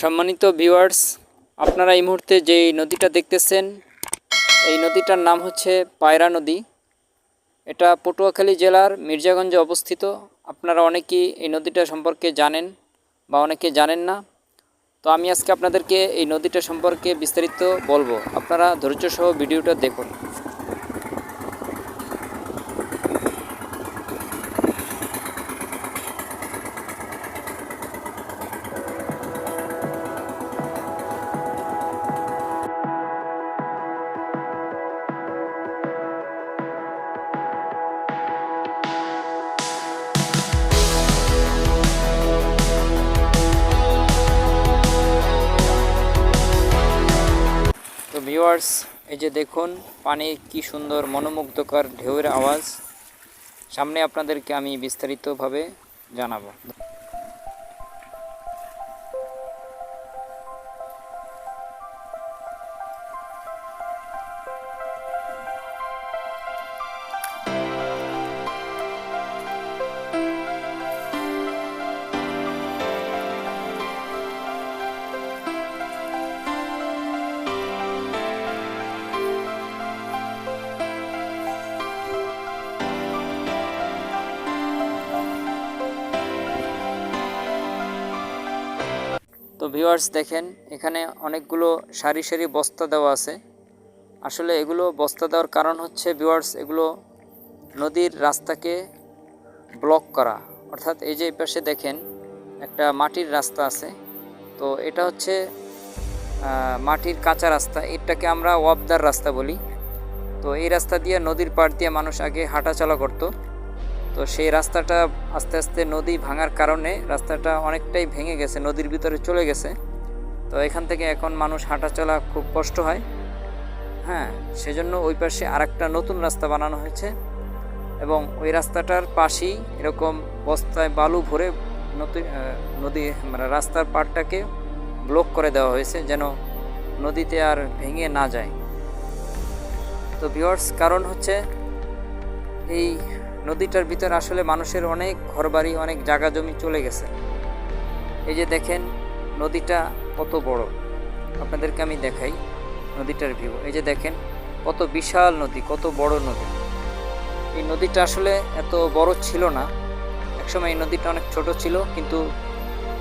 সম্মানিত ভিউয়ার্স, আপনারা এই মুহূর্তে যেই নদীটা দেখতেছেন এই নদীটার নাম হচ্ছে পায়রা নদী। এটা পটুয়াখালী জেলার মির্জাগঞ্জে অবস্থিত। আপনারা অনেকেই এই নদীটা সম্পর্কে জানেন বা অনেকে জানেন না। তো আমি আজকে আপনাদেরকে এই নদীটা সম্পর্কে বিস্তারিত বলবো। আপনারা ধৈর্য সহ ভিডিওটা দেখুন। তো ভিউয়ার্স, এই যে দেখুন পানি কি সুন্দর মনোমুগ্ধকর ঢেউয়ের আওয়াজ। সামনে আপনাদেরকে আমি বিস্তারিতভাবে জানাবো। তো ভিউয়ার্স দেখেন, এখানে অনেকগুলো সারি সারি বস্তা দেওয়া আছে। আসলে এগুলো বস্তা দেওয়ার কারণ হচ্ছে ভিউয়ার্স, এগুলো নদীর রাস্তাকে ব্লক করা। অর্থাৎ এই যে এই পাশে দেখেন একটা মাটির রাস্তা আছে। তো এটা হচ্ছে মাটির কাঁচা রাস্তা, এটাকে আমরা ওয়াবদার রাস্তা বলি। তো এই রাস্তা দিয়ে নদীর পাড় দিয়ে মানুষ আগে হাঁটাচলা করতো। তো সেই রাস্তাটা আস্তে আস্তে নদী ভাঙার কারণে রাস্তাটা অনেকটাই ভেঙে গেছে, নদীর ভিতরে চলে গেছে। তো এখান থেকে এখন মানুষ হাঁটাচলা খুব কষ্ট হয়। হ্যাঁ, সেজন্য ওই পাশে আরেকটা নতুন রাস্তা বানানো হয়েছে এবং ওই রাস্তাটার পাশেই এরকম বস্তায় বালু ভরে নদী মানে রাস্তার পাড়টাকে ব্লক করে দেওয়া হয়েছে যেন নদীতে আর ভেঙে না যায়। তো ভিউয়ার্স, কারণ হচ্ছে এই নদীটার ভিতরে আসলে মানুষের অনেক ঘরবাড়ি, অনেক জায়গা জমি চলে গেছে। এই যে দেখেন নদীটা কত বড়, আপনাদেরকে আমি দেখাই নদীটার ভিউ। এই যে দেখেন কত বিশাল নদী, কত বড় নদী। এই নদীটা আসলে এত বড় ছিল না, একসময় এই নদীটা অনেক ছোট ছিল, কিন্তু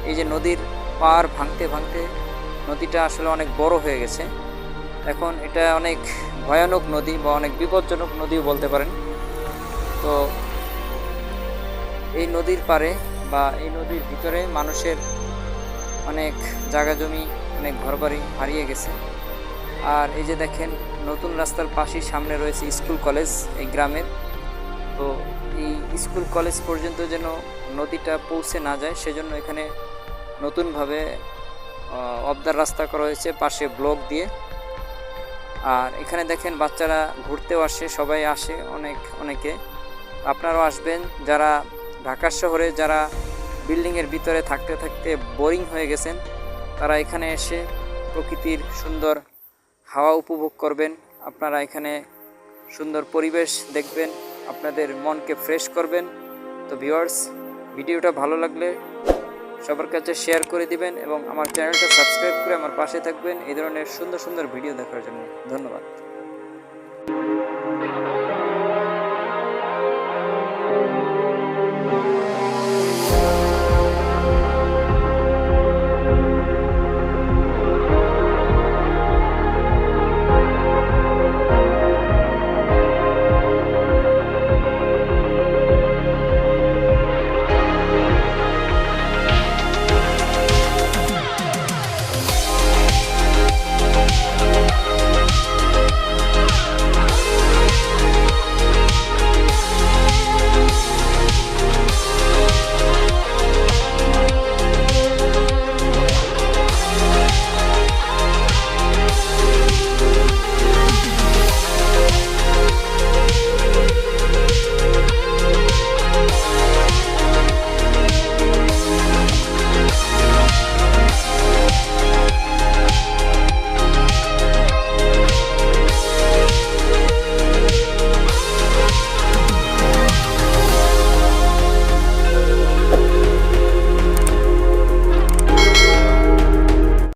এই যে নদীর পাড় ভাঙতে ভাঙতে নদীটা আসলে অনেক বড় হয়ে গেছে। এখন এটা অনেক ভয়ানক নদী বা অনেক বিপজ্জনক নদীও বলতে পারেন। তো এই নদীর পাড়ে বা এই নদীর ভিতরে মানুষের অনেক জায়গা জমি, অনেক ঘরবাড়ি হারিয়ে গেছে। আর এই যে দেখেন নতুন রাস্তার পাশেই সামনে রয়েছে স্কুল কলেজ এই গ্রামের। তো এই স্কুল কলেজ পর্যন্ত যেন নদীটা পৌঁছে না যায়, সেজন্য এখানে নতুনভাবে অবদার রাস্তা করা হয়েছে পাশে ব্লক দিয়ে। আর এখানে দেখেন বাচ্চারা ঘুরতেও আসে, সবাই আসে, অনেকে। আপনারাও আসবেন। যারা ঢাকা শহরে যারা বিল্ডিংয়ের ভিতরে থাকতে থাকতে বোরিং হয়ে গেছেন, তারা এখানে এসে প্রকৃতির সুন্দর হাওয়া উপভোগ করবেন। আপনারা এখানে সুন্দর পরিবেশ দেখবেন, আপনাদের মনকে ফ্রেশ করবেন। তো ভিউয়ার্স, ভিডিওটা ভালো লাগলে সবার কাছে শেয়ার করে দিবেন এবং আমার চ্যানেলটা সাবস্ক্রাইব করে আমার পাশে থাকবেন এই ধরনের সুন্দর সুন্দর ভিডিও দেখার জন্য। ধন্যবাদ।